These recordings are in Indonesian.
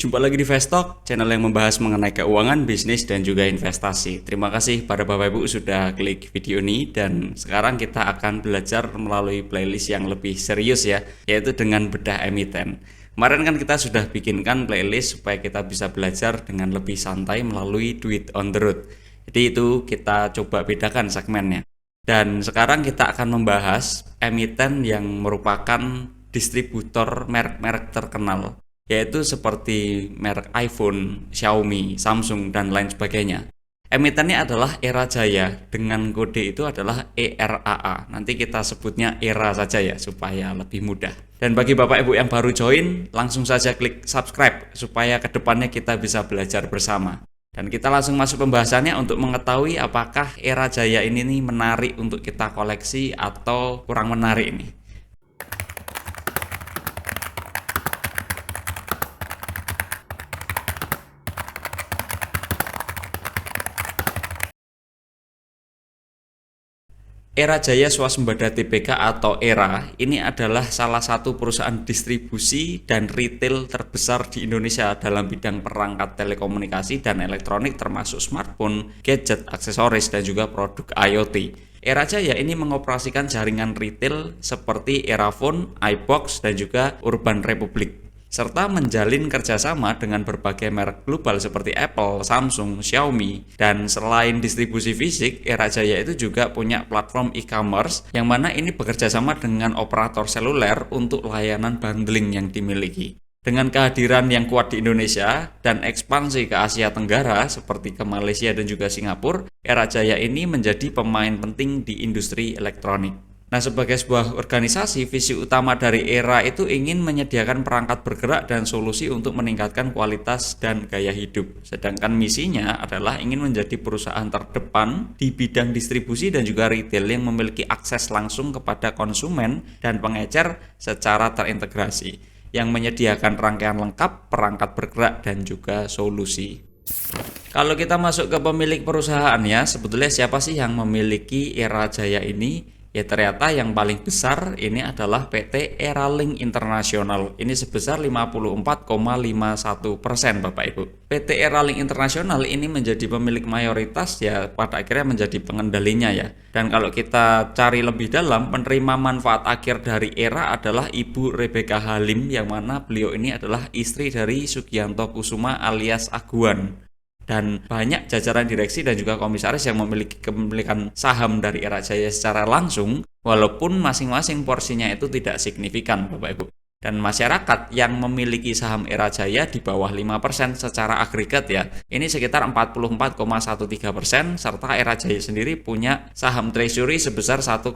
Jumpa lagi di Vestok, channel yang membahas mengenai keuangan, bisnis, dan juga investasi. Terima kasih pada Bapak Ibu sudah klik video ini, dan sekarang kita akan belajar melalui playlist yang lebih serius ya, yaitu dengan bedah emiten. Kemarin kan kita sudah bikinkan playlist supaya kita bisa belajar dengan lebih santai melalui Duit on the Road. Jadi itu kita coba bedakan segmennya. Dan sekarang kita akan membahas emiten yang merupakan distributor merek-merek terkenal, yaitu seperti merek iPhone, Xiaomi, Samsung, dan lain sebagainya. Emitennya adalah Era Jaya, dengan kode itu adalah ERAA. Nanti kita sebutnya ERA saja ya, supaya lebih mudah. Dan bagi Bapak Ibu yang baru join, langsung saja klik subscribe, supaya kedepannya kita bisa belajar bersama. Dan kita langsung masuk pembahasannya untuk mengetahui apakah Era Jaya ini nih menarik untuk kita koleksi atau kurang menarik nih. Era Jaya Swasembada Tbk atau ERA ini adalah salah satu perusahaan distribusi dan retail terbesar di Indonesia dalam bidang perangkat telekomunikasi dan elektronik termasuk smartphone, gadget, aksesoris, dan juga produk IoT. Era Jaya ini mengoperasikan jaringan retail seperti Erafone, iBox, dan juga Urban Republic, serta menjalin kerjasama dengan berbagai merek global seperti Apple, Samsung, Xiaomi. Dan selain distribusi fisik, Era Jaya itu juga punya platform e-commerce yang mana ini bekerja sama dengan operator seluler untuk layanan bundling yang dimiliki. Dengan kehadiran yang kuat di Indonesia dan ekspansi ke Asia Tenggara seperti ke Malaysia dan juga Singapura, Era Jaya ini menjadi pemain penting di industri elektronik. Nah, sebagai sebuah organisasi, visi utama dari ERA itu ingin menyediakan perangkat bergerak dan solusi untuk meningkatkan kualitas dan gaya hidup. Sedangkan misinya adalah ingin menjadi perusahaan terdepan di bidang distribusi dan juga retail yang memiliki akses langsung kepada konsumen dan pengecer secara terintegrasi, yang menyediakan rangkaian lengkap, perangkat bergerak, dan juga solusi. Kalau kita masuk ke pemilik perusahaannya, sebetulnya siapa sih yang memiliki Era Jaya ini? Ya ternyata yang paling besar ini adalah PT Eralink International. Ini sebesar 54,51% Bapak Ibu. PT Eralink International ini menjadi pemilik mayoritas ya, pada akhirnya menjadi pengendalinya ya. Dan kalau kita cari lebih dalam, penerima manfaat akhir dari Era adalah Ibu Rebecca Halim, yang mana beliau ini adalah istri dari Sugianto Kusuma alias Aguan. Dan banyak jajaran direksi dan juga komisaris yang memiliki kepemilikan saham dari Era Jaya secara langsung, walaupun masing-masing porsinya itu tidak signifikan Bapak Ibu. Dan masyarakat yang memiliki saham Era Jaya di bawah 5% secara agregat ya, ini sekitar 44,13%, serta Era Jaya sendiri punya saham treasury sebesar 1,04%.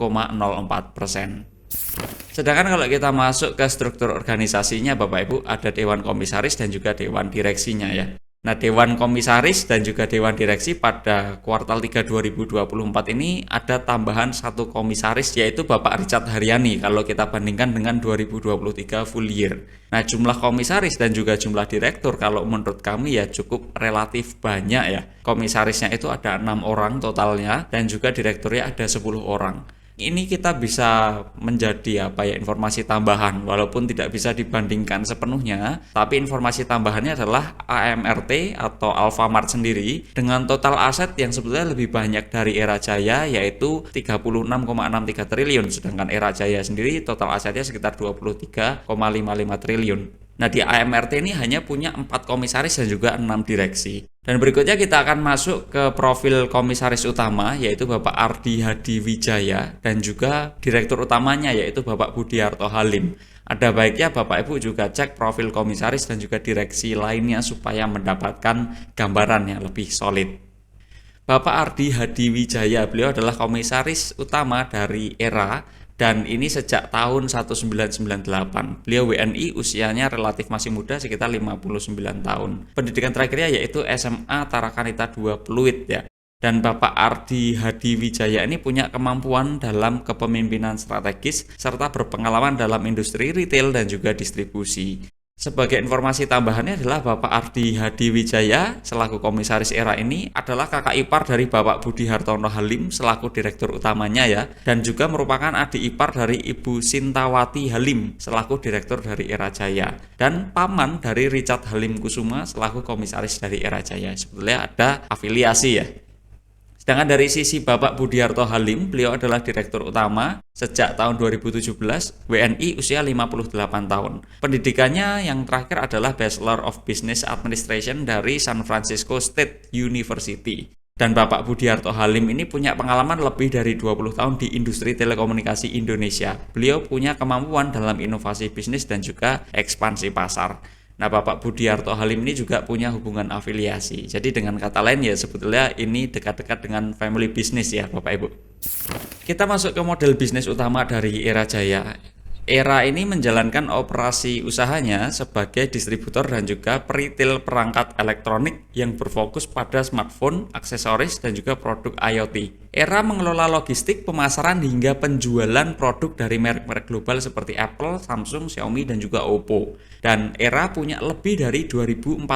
Sedangkan kalau kita masuk ke struktur organisasinya Bapak Ibu, ada Dewan Komisaris dan juga Dewan Direksinya ya. Nah, Dewan Komisaris dan juga Dewan Direksi pada kuartal 3 2024 ini ada tambahan satu komisaris, yaitu Bapak Richard Haryani kalau kita bandingkan dengan 2023 full year. Nah, jumlah komisaris dan juga jumlah direktur kalau menurut kami ya cukup relatif banyak ya. Komisarisnya itu ada 6 orang totalnya dan juga direkturnya ada 10 orang. Ini kita bisa menjadi informasi tambahan, walaupun tidak bisa dibandingkan sepenuhnya, tapi informasi tambahannya adalah AMRT atau Alfamart sendiri dengan total aset yang sebetulnya lebih banyak dari Era Jaya, yaitu 36,63 triliun, sedangkan Era Jaya sendiri total asetnya sekitar 23,55 triliun. Nah, di AMRT ini hanya punya 4 komisaris dan juga 6 direksi. Dan berikutnya kita akan masuk ke profil komisaris utama, yaitu Bapak Ardi Hadi Wijaya, dan juga direktur utamanya yaitu Bapak Budiarto Halim. Ada baiknya Bapak Ibu juga cek profil komisaris dan juga direksi lainnya supaya mendapatkan gambaran yang lebih solid. Bapak Ardi Hadi Wijaya, beliau adalah komisaris utama dari Era, dan ini sejak tahun 1998. Beliau WNI, usianya relatif masih muda, sekitar 59 tahun. Pendidikan terakhirnya yaitu SMA Tarakanita 2 Pluit ya. Dan Bapak Ardi Hadi Wijaya ini punya kemampuan dalam kepemimpinan strategis serta berpengalaman dalam industri retail dan juga distribusi. Sebagai informasi tambahannya adalah Bapak Ardi Hadi Wijaya selaku komisaris ERA ini adalah kakak ipar dari Bapak Budi Hartono Halim selaku direktur utamanya ya, dan juga merupakan adik ipar dari Ibu Sintawati Halim selaku direktur dari ERA Jaya, dan paman dari Richard Halim Kusuma selaku komisaris dari ERA Jaya. Sebetulnya ada afiliasi ya. Sedangkan dari sisi Bapak Budiarto Halim, beliau adalah Direktur Utama sejak tahun 2017, WNI usia 58 tahun. Pendidikannya yang terakhir adalah Bachelor of Business Administration dari San Francisco State University. Dan Bapak Budiarto Halim ini punya pengalaman lebih dari 20 tahun di industri telekomunikasi Indonesia. Beliau punya kemampuan dalam inovasi bisnis dan juga ekspansi pasar. Nah, Bapak Budiarto Halim ini juga punya hubungan afiliasi. Jadi dengan kata lain ya sebetulnya ini dekat-dekat dengan family business ya Bapak Ibu. Kita masuk ke model bisnis utama dari ERA Jaya. ERA ini menjalankan operasi usahanya sebagai distributor dan juga peritel perangkat elektronik yang berfokus pada smartphone, aksesoris, dan juga produk IoT. ERA mengelola logistik, pemasaran hingga penjualan produk dari merek-merek global seperti Apple, Samsung, Xiaomi, dan juga Oppo. Dan ERA punya lebih dari 2049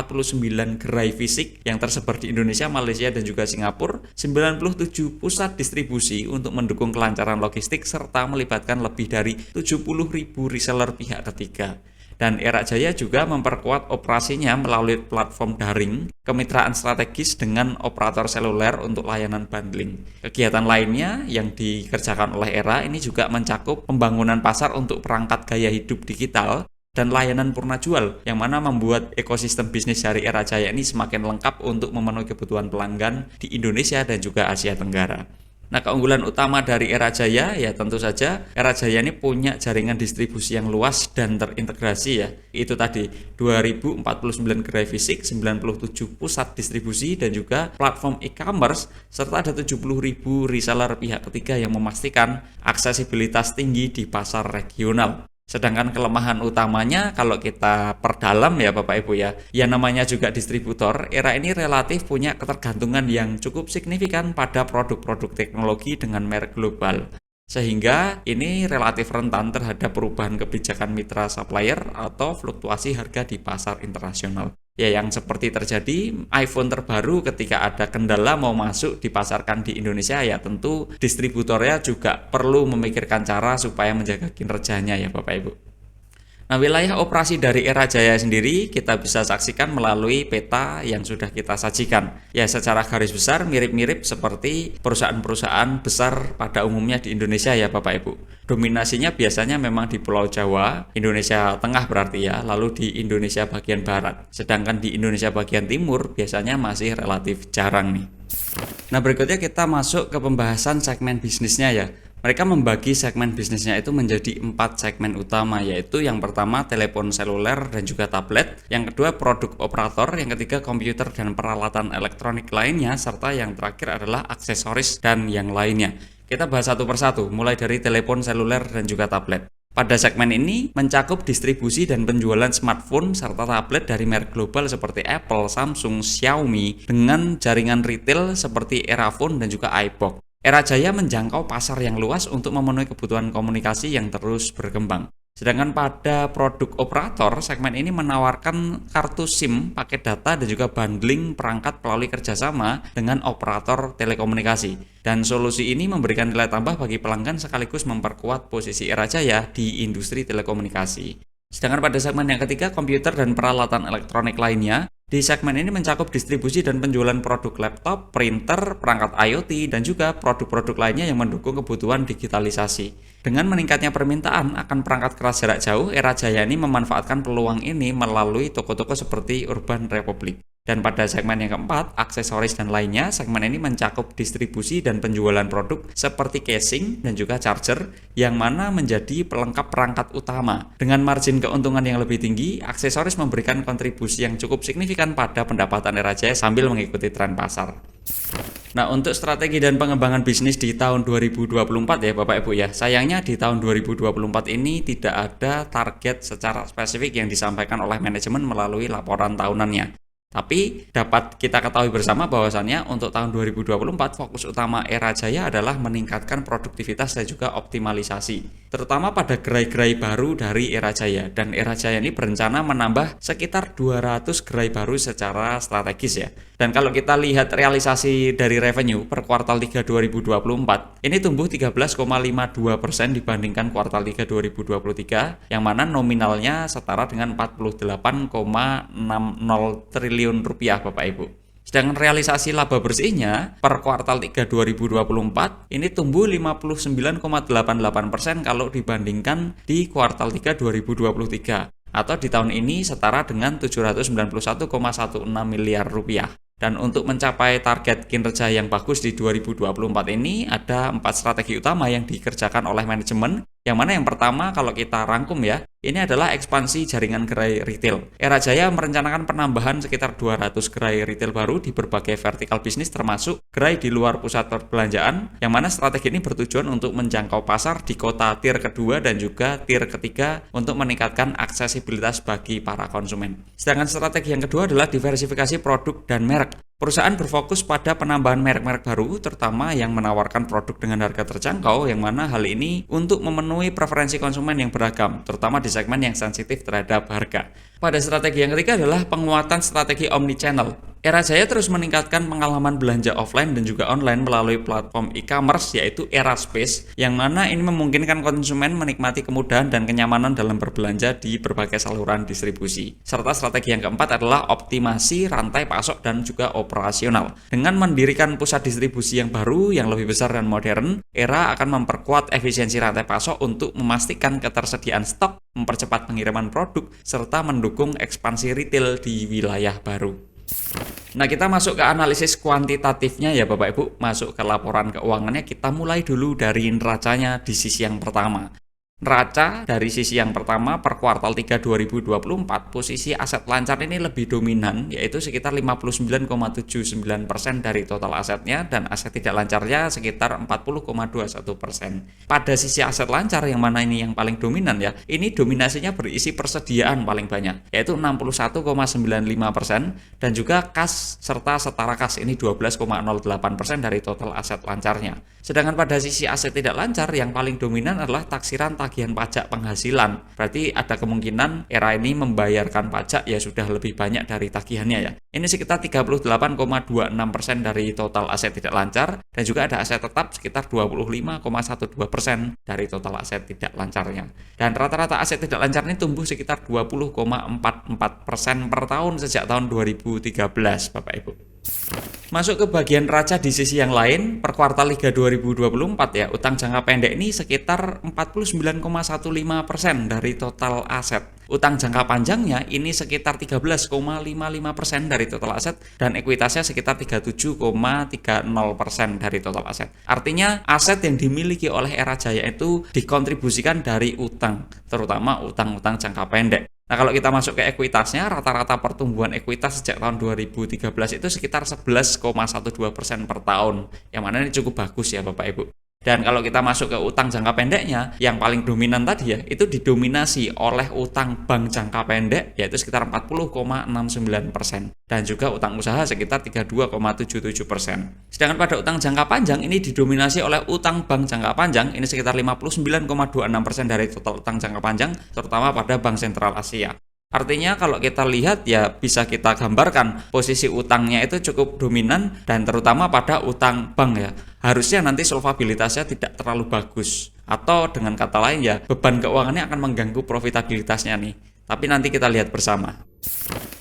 gerai fisik yang tersebar di Indonesia, Malaysia, dan juga Singapura, 97 pusat distribusi untuk mendukung kelancaran logistik, serta melibatkan lebih dari 70.000 reseller pihak ketiga. Dan ERA Jaya juga memperkuat operasinya melalui platform daring, kemitraan strategis dengan operator seluler untuk layanan bundling. Kegiatan lainnya yang dikerjakan oleh ERA ini juga mencakup pembangunan pasar untuk perangkat gaya hidup digital dan layanan purna jual, yang mana membuat ekosistem bisnis dari ERA Jaya ini semakin lengkap untuk memenuhi kebutuhan pelanggan di Indonesia dan juga Asia Tenggara. Nah, keunggulan utama dari ERA Jaya ya tentu saja ERA Jaya ini punya jaringan distribusi yang luas dan terintegrasi ya. Itu tadi 2049 gerai fisik, 97 pusat distribusi, dan juga platform e-commerce, serta ada 70.000 reseller pihak ketiga yang memastikan aksesibilitas tinggi di pasar regional. Sedangkan kelemahan utamanya kalau kita perdalam ya Bapak Ibu ya, yang namanya juga distributor, ERA ini relatif punya ketergantungan yang cukup signifikan pada produk-produk teknologi dengan merek global. Sehingga ini relatif rentan terhadap perubahan kebijakan mitra supplier atau fluktuasi harga di pasar internasional. Ya, yang seperti terjadi iPhone terbaru ketika ada kendala mau masuk dipasarkan di Indonesia, ya tentu distributornya juga perlu memikirkan cara supaya menjaga kinerjanya ya Bapak Ibu. Nah, wilayah operasi dari ERA Jaya sendiri kita bisa saksikan melalui peta yang sudah kita sajikan. Ya, secara garis besar mirip-mirip seperti perusahaan-perusahaan besar pada umumnya di Indonesia ya Bapak Ibu. Dominasinya biasanya memang di Pulau Jawa, Indonesia Tengah berarti ya, lalu di Indonesia bagian Barat. Sedangkan di Indonesia bagian Timur biasanya masih relatif jarang nih. Nah, berikutnya kita masuk ke pembahasan segmen bisnisnya ya. Mereka membagi segmen bisnisnya itu menjadi 4 segmen utama, yaitu yang pertama telepon seluler dan juga tablet, yang kedua produk operator, yang ketiga komputer dan peralatan elektronik lainnya, serta yang terakhir adalah aksesoris dan yang lainnya. Kita bahas satu persatu, mulai dari telepon seluler dan juga tablet. Pada segmen ini mencakup distribusi dan penjualan smartphone serta tablet dari merek global seperti Apple, Samsung, Xiaomi dengan jaringan retail seperti Erafone dan juga iBox. ERA Jaya menjangkau pasar yang luas untuk memenuhi kebutuhan komunikasi yang terus berkembang. Sedangkan pada produk operator, segmen ini menawarkan kartu SIM, paket data, dan juga bundling perangkat melalui kerjasama dengan operator telekomunikasi. Dan solusi ini memberikan nilai tambah bagi pelanggan sekaligus memperkuat posisi ERA Jaya di industri telekomunikasi. Sedangkan pada segmen yang ketiga, komputer dan peralatan elektronik lainnya, di segmen ini mencakup distribusi dan penjualan produk laptop, printer, perangkat IoT, dan juga produk-produk lainnya yang mendukung kebutuhan digitalisasi. Dengan meningkatnya permintaan akan perangkat keras jarak jauh, ERA Jaya ini memanfaatkan peluang ini melalui toko-toko seperti Urban Republic. Dan pada segmen yang keempat, aksesoris dan lainnya, segmen ini mencakup distribusi dan penjualan produk seperti casing dan juga charger, yang mana menjadi pelengkap perangkat utama. Dengan margin keuntungan yang lebih tinggi, aksesoris memberikan kontribusi yang cukup signifikan pada pendapatan ERA Jaya sambil mengikuti tren pasar. Nah, untuk strategi dan pengembangan bisnis di tahun 2024 ya Bapak Ibu ya, sayangnya di tahun 2024 ini tidak ada target secara spesifik yang disampaikan oleh manajemen melalui laporan tahunannya. Tapi dapat kita ketahui bersama bahwasannya untuk tahun 2024 fokus utama Era Jaya adalah meningkatkan produktivitas dan juga optimalisasi, terutama pada gerai-gerai baru dari Era Jaya. Dan Era Jaya ini berencana menambah sekitar 200 gerai baru secara strategis ya. Dan kalau kita lihat realisasi dari revenue per kuartal 3 2024, ini tumbuh 13,52% dibandingkan kuartal 3 2023, yang mana nominalnya setara dengan 48,60 triliun rupiah Bapak Ibu. Sedangkan realisasi laba bersihnya per kuartal 3 2024 ini tumbuh 59,88% kalau dibandingkan di kuartal 3 2023, atau di tahun ini setara dengan 791,16 miliar rupiah. Dan untuk mencapai target kinerja yang bagus di 2024 ini ada 4 strategi utama yang dikerjakan oleh manajemen. Yang mana yang pertama kalau kita rangkum ya, ini adalah ekspansi jaringan gerai retail. Era Jaya merencanakan penambahan sekitar 200 gerai retail baru di berbagai vertikal bisnis termasuk gerai di luar pusat perbelanjaan, yang mana strategi ini bertujuan untuk menjangkau pasar di kota tier kedua dan juga tier ketiga untuk meningkatkan aksesibilitas bagi para konsumen. Sedangkan strategi yang kedua adalah diversifikasi produk dan merek. Perusahaan berfokus pada penambahan merek-merek baru, terutama yang menawarkan produk dengan harga terjangkau, yang mana hal ini untuk memenuhi preferensi konsumen yang beragam, terutama di segmen yang sensitif terhadap harga. Pada strategi yang ketiga adalah penguatan strategi omnichannel. Era Jaya terus meningkatkan pengalaman belanja offline dan juga online melalui platform e-commerce yaitu Era Space, yang mana ini memungkinkan konsumen menikmati kemudahan dan kenyamanan dalam berbelanja di berbagai saluran distribusi. Serta strategi yang keempat adalah optimasi rantai pasok dan juga operasional. Dengan mendirikan pusat distribusi yang baru, yang lebih besar dan modern, Era akan memperkuat efisiensi rantai pasok untuk memastikan ketersediaan stok, mempercepat pengiriman produk, serta mendukung ekspansi retail di wilayah baru. Nah, kita masuk ke analisis kuantitatifnya ya Bapak Ibu. Masuk ke laporan keuangannya, kita mulai dulu dari neracanya di sisi yang pertama. Neraca dari sisi yang pertama per kuartal 3 2024, posisi aset lancar ini lebih dominan, yaitu sekitar 59,79% dari total asetnya, dan aset tidak lancarnya sekitar 40,21%. Pada sisi aset lancar, yang mana ini yang paling dominan ya, ini dominasinya berisi persediaan paling banyak, yaitu 61,95%, dan juga kas serta setara kas ini 12,08% dari total aset lancarnya. Sedangkan pada sisi aset tidak lancar, yang paling dominan adalah taksiran tagihan pajak penghasilan. Berarti ada kemungkinan Era ini membayarkan pajak ya sudah lebih banyak dari tagihannya ya. Ini sekitar 38,26% dari total aset tidak lancar, dan juga ada aset tetap sekitar 25,12% dari total aset tidak lancarnya. Dan rata-rata aset tidak lancar ini tumbuh sekitar 20,44% per tahun sejak tahun 2013 Bapak Ibu. Masuk ke bagian neraca di sisi yang lain, per kuartal 3 2024 ya, utang jangka pendek ini sekitar 49,15% dari total aset. Utang jangka panjangnya ini sekitar 13,55% dari total aset, dan ekuitasnya sekitar 37,30% dari total aset. Artinya aset yang dimiliki oleh Era Jaya itu dikontribusikan dari utang, terutama utang-utang jangka pendek. Nah, kalau kita masuk ke ekuitasnya, rata-rata pertumbuhan ekuitas sejak tahun 2013 itu sekitar 11,12% per tahun, yang mana ini cukup bagus ya Bapak Ibu. Dan kalau kita masuk ke utang jangka pendeknya, yang paling dominan tadi ya, itu didominasi oleh utang bank jangka pendek, yaitu sekitar 40,69%. Dan juga utang usaha sekitar 32,77%. Sedangkan pada utang jangka panjang, ini didominasi oleh utang bank jangka panjang, ini sekitar 59,26% dari total utang jangka panjang, terutama pada Bank Sentral Asia. Artinya kalau kita lihat ya bisa kita gambarkan posisi utangnya itu cukup dominan, dan terutama pada utang bank ya. Harusnya nanti solvabilitasnya tidak terlalu bagus, atau dengan kata lain ya beban keuangannya akan mengganggu profitabilitasnya nih. Tapi nanti kita lihat bersama.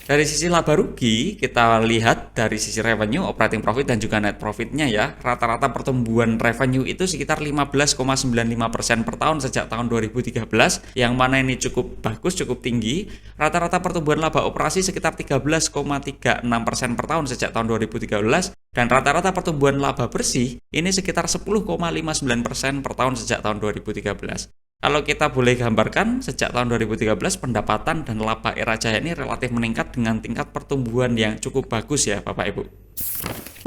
Dari sisi laba rugi, kita lihat dari sisi revenue, operating profit, dan juga net profitnya ya. Rata-rata pertumbuhan revenue itu sekitar 15,95% per tahun sejak tahun 2013, yang mana ini cukup bagus, cukup tinggi. Rata-rata pertumbuhan laba operasi sekitar 13,36% per tahun sejak tahun 2013, dan rata-rata pertumbuhan laba bersih ini sekitar 10,59% per tahun sejak tahun 2013. Kalau kita boleh gambarkan, sejak tahun 2013 pendapatan dan laba Era Jaya ini relatif meningkat dengan tingkat pertumbuhan yang cukup bagus ya Bapak Ibu.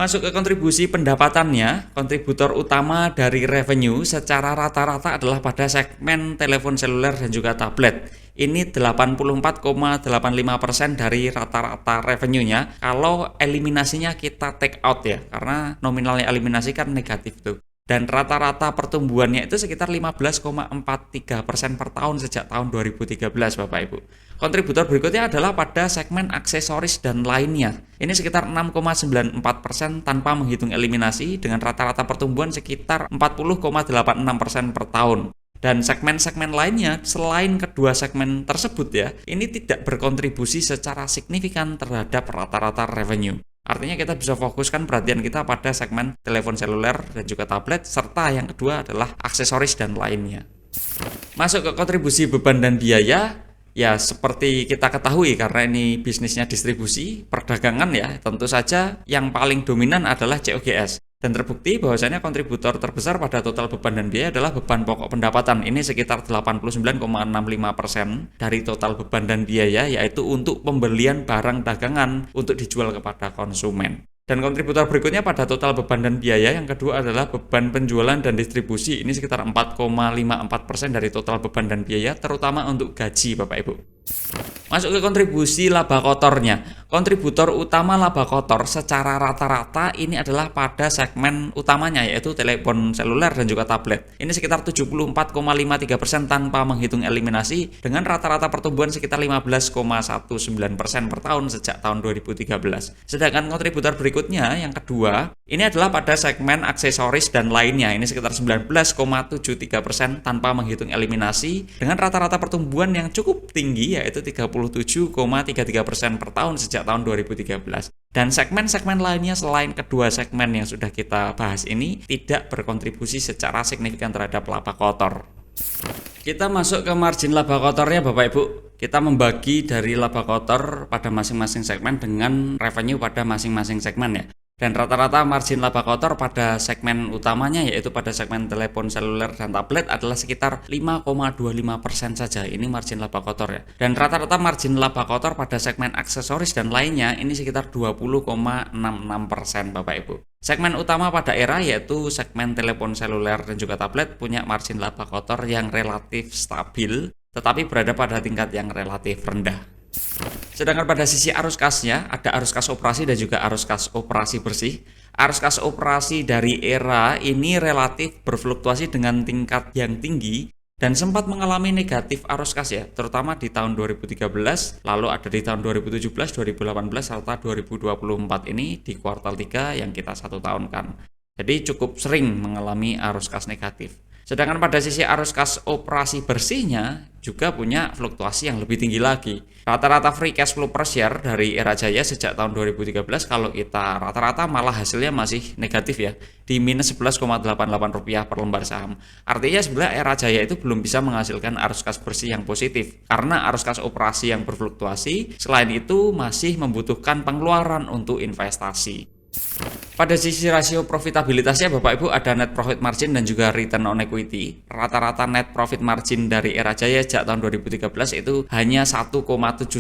Masuk ke kontribusi pendapatannya, kontributor utama dari revenue secara rata-rata adalah pada segmen telepon seluler dan juga tablet. ini 84,85% dari rata-rata revenue-nya kalau eliminasinya kita take out ya, karena nominalnya eliminasi kan negatif tuh. Dan rata-rata pertumbuhannya itu sekitar 15,43% per tahun sejak tahun 2013 Bapak Ibu. Kontributor berikutnya adalah pada segmen aksesoris dan lainnya. Ini sekitar 6,94% tanpa menghitung eliminasi dengan rata-rata pertumbuhan sekitar 40,86% per tahun. Dan segmen-segmen lainnya selain kedua segmen tersebut ya, ini tidak berkontribusi secara signifikan terhadap rata-rata revenue. Artinya kita bisa fokuskan perhatian kita pada segmen telepon seluler dan juga tablet, serta yang kedua adalah aksesoris dan lainnya. Masuk ke kontribusi beban dan biaya, ya seperti kita ketahui karena ini bisnisnya distribusi, perdagangan ya, tentu saja yang paling dominan adalah COGS. Dan terbukti bahwasanya kontributor terbesar pada total beban dan biaya adalah beban pokok pendapatan. Ini sekitar 89,65% dari total beban dan biaya, yaitu untuk pembelian barang dagangan untuk dijual kepada konsumen. Dan kontributor berikutnya pada total beban dan biaya yang kedua adalah beban penjualan dan distribusi. Ini sekitar 4,54% dari total beban dan biaya, terutama untuk gaji Bapak Ibu. Masuk ke kontribusi laba kotornya. Kontributor utama laba kotor secara rata-rata ini adalah pada segmen utamanya yaitu telepon seluler dan juga tablet. Ini sekitar 74,53% tanpa menghitung eliminasi dengan rata-rata pertumbuhan sekitar 15,19% per tahun sejak tahun 2013. Sedangkan kontributor berikutnya yang kedua, ini adalah pada segmen aksesoris dan lainnya. Ini sekitar 19,73% tanpa menghitung eliminasi dengan rata-rata pertumbuhan yang cukup tinggi yaitu 37,33% per tahun sejak tahun 2013. Dan segmen-segmen lainnya selain kedua segmen yang sudah kita bahas ini tidak berkontribusi secara signifikan terhadap laba kotor. Kita masuk ke margin laba kotornya Bapak Ibu. Kita membagi dari laba kotor pada masing-masing segmen dengan revenue pada masing-masing segmen ya. Dan rata-rata margin laba kotor pada segmen utamanya yaitu pada segmen telepon seluler dan tablet adalah sekitar 5,25% saja. Ini margin laba kotor ya. Dan rata-rata margin laba kotor pada segmen aksesoris dan lainnya ini sekitar 20,66% Bapak Ibu. Segmen utama pada era yaitu segmen telepon seluler dan juga tablet punya margin laba kotor yang relatif stabil tetapi berada pada tingkat yang relatif rendah. Sedangkan pada sisi arus kasnya ada arus kas operasi dan juga arus kas operasi bersih. Arus kas operasi dari era ini relatif berfluktuasi dengan tingkat yang tinggi dan sempat mengalami negatif arus kas ya, terutama di tahun 2013, lalu ada di tahun 2017, 2018 serta 2024 ini di kuartal 3 yang kita 1 tahun kan. Jadi cukup sering mengalami arus kas negatif. Sedangkan pada sisi arus kas operasi bersihnya juga punya fluktuasi yang lebih tinggi lagi. Rata-rata free cash flow per share dari Era Jaya sejak tahun 2013 kalau kita rata-rata malah hasilnya masih negatif ya, di minus Rp11,88 per lembar saham. Artinya sebenarnya Era Jaya itu belum bisa menghasilkan arus kas bersih yang positif karena arus kas operasi yang berfluktuasi. Selain itu masih membutuhkan pengeluaran untuk investasi. Pada sisi rasio profitabilitasnya Bapak Ibu ada net profit margin dan juga return on equity. Rata-rata net profit margin dari Era Jaya sejak tahun 2013 itu hanya 1,71%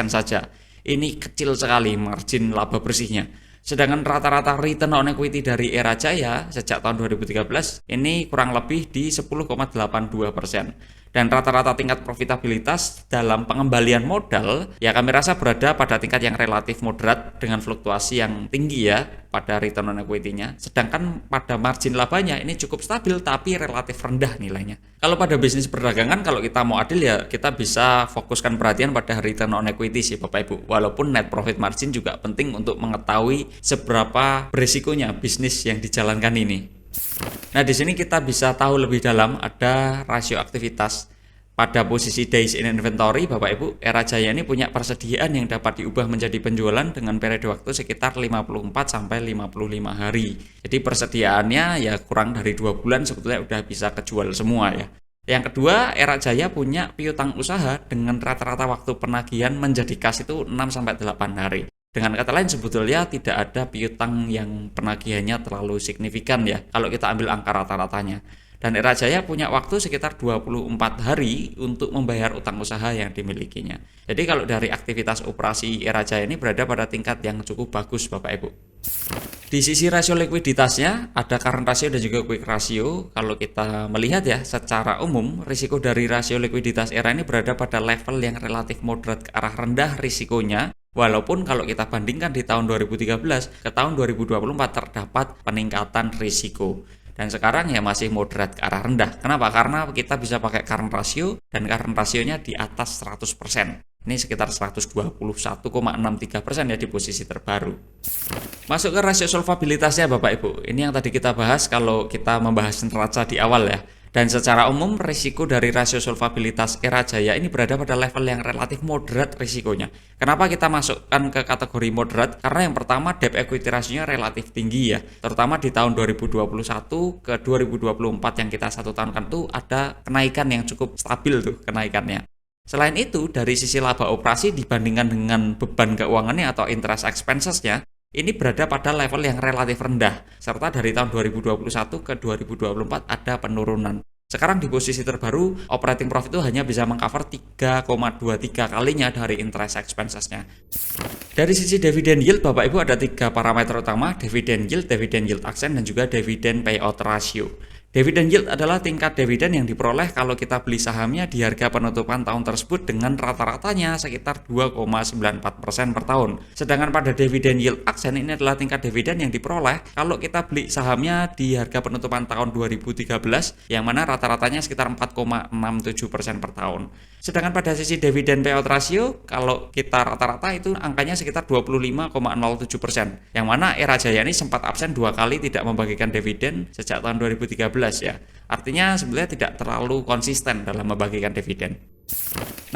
saja. Ini kecil sekali margin laba bersihnya. Sedangkan rata-rata return on equity dari Era Jaya sejak tahun 2013 ini kurang lebih di 10,82%. Dan rata-rata tingkat profitabilitas dalam pengembalian modal ya kami rasa berada pada tingkat yang relatif moderat dengan fluktuasi yang tinggi ya pada return on equity-nya. Sedangkan pada margin labanya ini cukup stabil tapi relatif rendah nilainya. Kalau pada bisnis perdagangan kalau kita mau adil ya kita bisa fokuskan perhatian pada return on equity sih Bapak Ibu. Walaupun net profit margin juga penting untuk mengetahui seberapa berisikonya bisnis yang dijalankan ini. Nah, di sini kita bisa tahu lebih dalam ada rasio aktivitas. Pada posisi days in inventory, Bapak Ibu, Era Jaya ini punya persediaan yang dapat diubah menjadi penjualan dengan periode waktu sekitar 54 sampai 55 hari. Jadi persediaannya ya kurang dari 2 bulan sebetulnya udah bisa kejual semua ya. Yang kedua, Era Jaya punya piutang usaha dengan rata-rata waktu penagihan menjadi kas itu 6 sampai 8 hari. Dengan kata lain sebetulnya tidak ada piutang yang penagihannya terlalu signifikan ya kalau kita ambil angka rata-ratanya. Dan Era Jaya punya waktu sekitar 24 hari untuk membayar utang usaha yang dimilikinya. Jadi kalau dari aktivitas operasi Era Jaya ini berada pada tingkat yang cukup bagus Bapak Ibu. Di sisi rasio likuiditasnya, ada current ratio dan juga quick ratio. Kalau kita melihat ya, secara umum, risiko dari rasio likuiditas ERA ini berada pada level yang relatif moderat ke arah rendah risikonya. Walaupun kalau kita bandingkan di tahun 2013 ke tahun 2024 terdapat peningkatan risiko. Dan sekarang ya masih moderat ke arah rendah. Kenapa? Karena kita bisa pakai current ratio dan current rasionya di atas 100%. Ini sekitar 121,63% ya di posisi terbaru. Masuk ke rasio solvabilitasnya Bapak Ibu. Ini yang tadi kita bahas kalau kita membahas neraca di awal ya. Dan secara umum risiko dari rasio solvabilitas Era Jaya ini berada pada level yang relatif moderat risikonya. Kenapa kita masukkan ke kategori moderat? Karena yang pertama debt equity rasionya relatif tinggi ya. Terutama di tahun 2021 ke 2024 yang kita satu tahunkan tuh ada kenaikan yang cukup stabil tuh kenaikannya. Selain itu, dari sisi laba operasi dibandingkan dengan beban keuangannya atau interest expenses-nya, ini berada pada level yang relatif rendah, serta dari tahun 2021 ke 2024 ada penurunan. Sekarang di posisi terbaru, operating profit itu hanya bisa mengcover 3,23 kalinya dari interest expenses-nya. Dari sisi dividend yield, Bapak Ibu ada 3 parameter utama, dividend yield aksen, dan juga dividend payout ratio. Dividend yield adalah tingkat dividen yang diperoleh kalau kita beli sahamnya di harga penutupan tahun tersebut dengan rata-ratanya sekitar 2,94% per tahun. Sedangkan pada dividend yield aksen ini adalah tingkat dividen yang diperoleh kalau kita beli sahamnya di harga penutupan tahun 2013 yang mana rata-ratanya sekitar 4,67% per tahun. Sedangkan pada sisi dividen payout ratio kalau kita rata-rata itu angkanya sekitar 25,07%. Yang mana Era Jaya ini sempat absen 2 kali tidak membagikan dividen sejak tahun 2013 ya. Artinya sebenarnya tidak terlalu konsisten dalam membagikan dividen.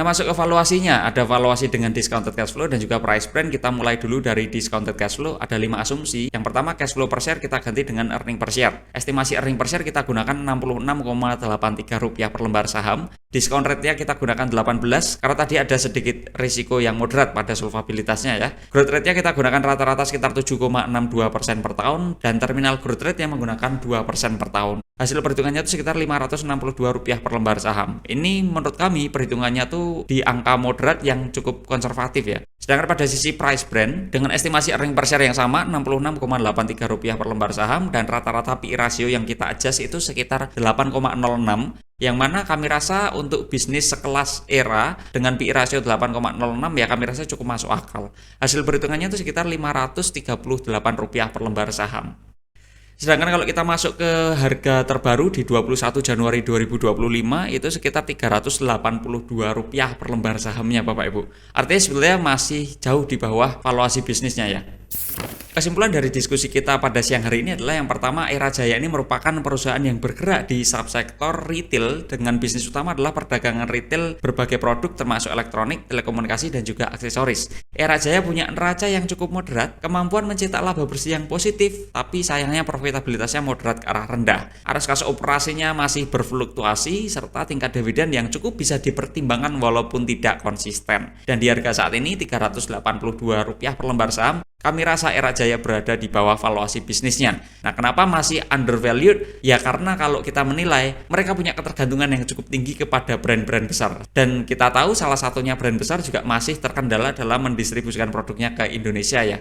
Nah, masuk ke valuasinya, ada valuasi dengan discounted cash flow dan juga price brand. Kita mulai dulu dari discounted cash flow, ada 5 asumsi. Yang pertama, cash flow per share kita ganti dengan earning per share. Estimasi earning per share kita gunakan Rp66,83 per lembar saham. Discount rate-nya kita gunakan 18 karena tadi ada sedikit risiko yang moderat pada solvabilitasnya ya. Growth rate-nya kita gunakan rata-rata sekitar 7,62% per tahun dan terminal growth rate yang menggunakan 2% per tahun. Hasil perhitungannya itu sekitar Rp562 per lembar saham. Ini menurut kami perhitungannya tuh di angka moderat yang cukup konservatif ya. Sedangkan pada sisi price brand dengan estimasi earning per share yang sama Rp66,83 per lembar saham dan rata-rata PE ratio yang kita adjust itu sekitar 8,06, yang mana kami rasa untuk bisnis sekelas Era dengan PE ratio 8,06 ya kami rasa cukup masuk akal. Hasil perhitungannya itu sekitar Rp538 per lembar saham. Sedangkan kalau kita masuk ke harga terbaru di 21 Januari 2025 itu sekitar Rp382 per lembar sahamnya Bapak Ibu. Artinya sebenarnya masih jauh di bawah valuasi bisnisnya ya. Kesimpulan dari diskusi kita pada siang hari ini adalah yang pertama, Era Jaya ini merupakan perusahaan yang bergerak di subsektor retail dengan bisnis utama adalah perdagangan retail berbagai produk termasuk elektronik, telekomunikasi, dan juga aksesoris. Era Jaya punya neraca yang cukup moderat, kemampuan mencetak laba bersih yang positif, tapi sayangnya profitabilitasnya moderat ke arah rendah. Arus kas operasinya masih berfluktuasi, serta tingkat dividen yang cukup bisa dipertimbangkan walaupun tidak konsisten. Dan di harga saat ini Rp382 per lembar saham, kami rasa Era Jaya berada di bawah valuasi bisnisnya. Nah, kenapa masih undervalued? Ya karena kalau kita menilai, mereka punya ketergantungan yang cukup tinggi kepada brand-brand besar. Dan kita tahu salah satunya brand besar juga masih terkendala dalam mendistribusikan produknya ke Indonesia ya.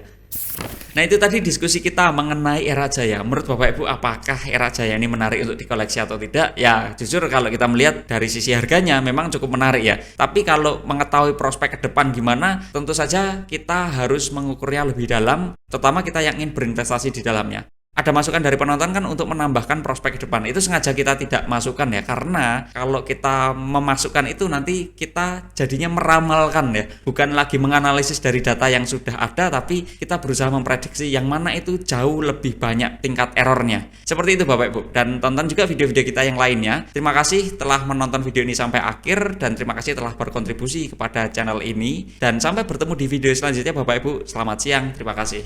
Nah, itu tadi diskusi kita mengenai Era Jaya. Menurut Bapak Ibu, apakah Era Jaya ini menarik untuk dikoleksi atau tidak? Ya, jujur kalau kita melihat dari sisi harganya memang cukup menarik ya. Tapi kalau mengetahui prospek ke depan gimana, tentu saja kita harus mengukurnya lebih dalam, terutama kita yang ingin berinvestasi di dalamnya. Ada masukan dari penonton kan untuk menambahkan prospek ke depan. Itu sengaja kita tidak masukkan ya, karena kalau kita memasukkan itu nanti kita jadinya meramalkan ya, bukan lagi menganalisis dari data yang sudah ada, tapi kita berusaha memprediksi yang mana itu jauh lebih banyak tingkat errornya. Seperti itu Bapak Ibu, dan tonton juga video-video kita yang lainnya. Terima kasih telah menonton video ini sampai akhir, dan terima kasih telah berkontribusi kepada channel ini, dan sampai bertemu di video selanjutnya Bapak Ibu. Selamat siang, terima kasih.